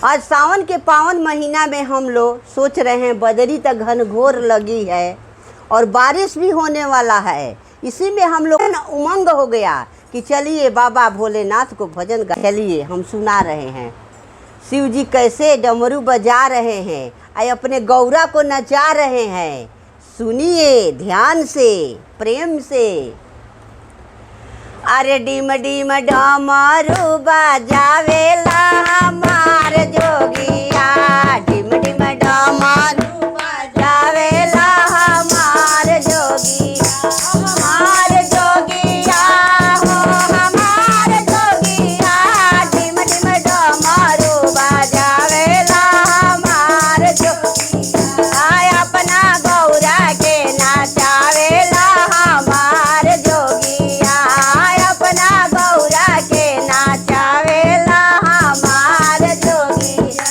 आज सावन के पावन महीना में हम लोग सोच रहे हैं, बदरी तक घनघोर लगी है और बारिश भी होने वाला है। इसी में हम लोग उमंग हो गया कि चलिए बाबा भोलेनाथ को भजन चलिए हम सुना रहे हैं। शिव जी कैसे डमरू बजा रहे हैं और अपने गौरा को नचा रहे हैं। सुनिए ध्यान से, प्रेम से। अरे डिम डिम डमरू बजावेला हमार जोगिया, डिम डिम डमरू बजावेला हमार जोगिया, हमार जोगिया हो हमार जोगिया, डिम डिम डमरू बजावेला हमार जोगिया, अपना गौरा के नचावेला हमार जोगिया, अपना गौरा के नचावेला हमार जोगिया।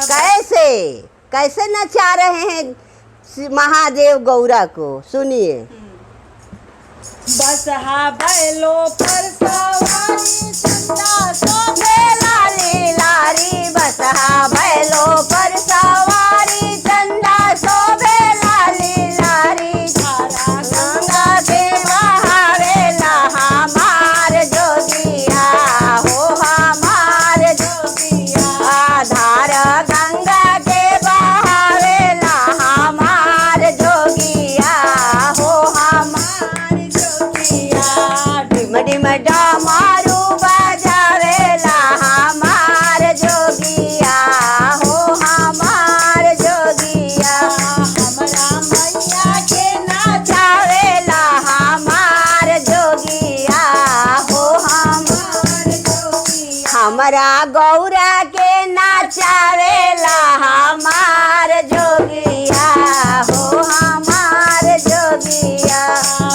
कैसे कैसे नचा रहे हैं महादेव गौरा को, सुनिए। बसहा बैलो पर सवारी चंदा शोभे लाली लारी, बसहा बैलो पर सवारी चंदा शोभे लाली लारी, धारा गंगा के बहावेला हमार जोगिया हो हमार जोगिया, धारा गंगा के बहावेला हमार जोगिया हो हमार जोगिया, डिम डिम डमरू बजावेला हमार जोगिया हो हमार जोगिया, हमरा मैया के नचावेला हमार जोगिया हो हमार जोगिया, हमरा गौरा के नचावेला हमार जोगिया हो हमार जोगिया,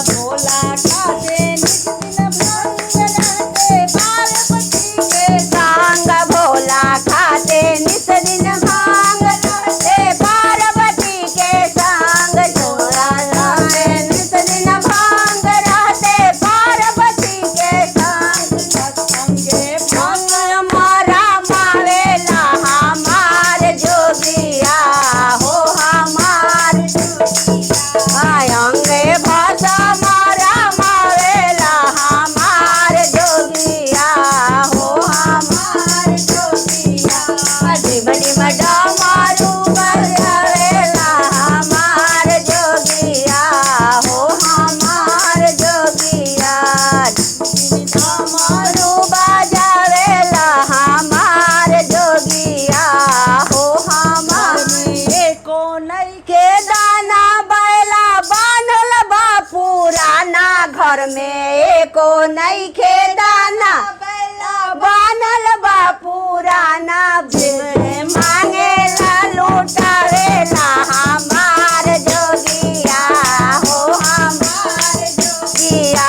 भोला खाते नित दिन भंग रहते पार्वती के संग, भोला खाते नित दिन भांग रहते पार्वती के संग, भोला खाते नित दिन भांग रहते पार्वती के संग, सत्संगे भंग मारा मावेला हमार जोगिया हो हमार जोगिया, अंगे भाषा मारा मावेला हमार जोगिया हो हमार जोगिया, डिम डिम डमरू बजावेला हमार जोगिया हो हमार जोगिया, डमरू बजावेला हमार जोगिया हो हमार। एको नई के दाना बैला बांधल बा पुराना घर में, एको नई के दाना बैला बांधल बा पुराना, मांगेला लुटावेला हमार जोगिया हो हमार जोगिया,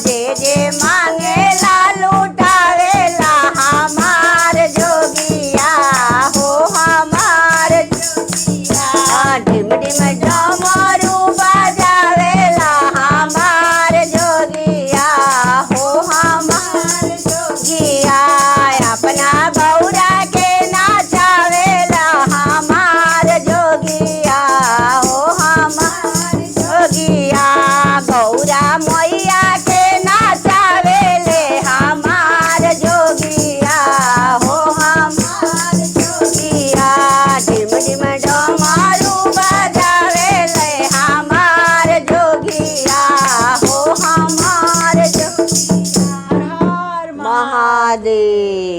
जे जे मांगेला लुटावेला हमार जोगिया हो हमार जोगिया, डिम डिम डमरू बजावेला हमार जोगिया हो हमार जोगिया, अपना गौरा के नचावेला हमार जोगिया हो हमार जोगिया, गौरा मैया के नचावेले हमार जोगिया हो हमार जोगिया, डिम डिम डमरू बजावेले हमार जोगिया हो हमार जोगिया। हर हर महादेव।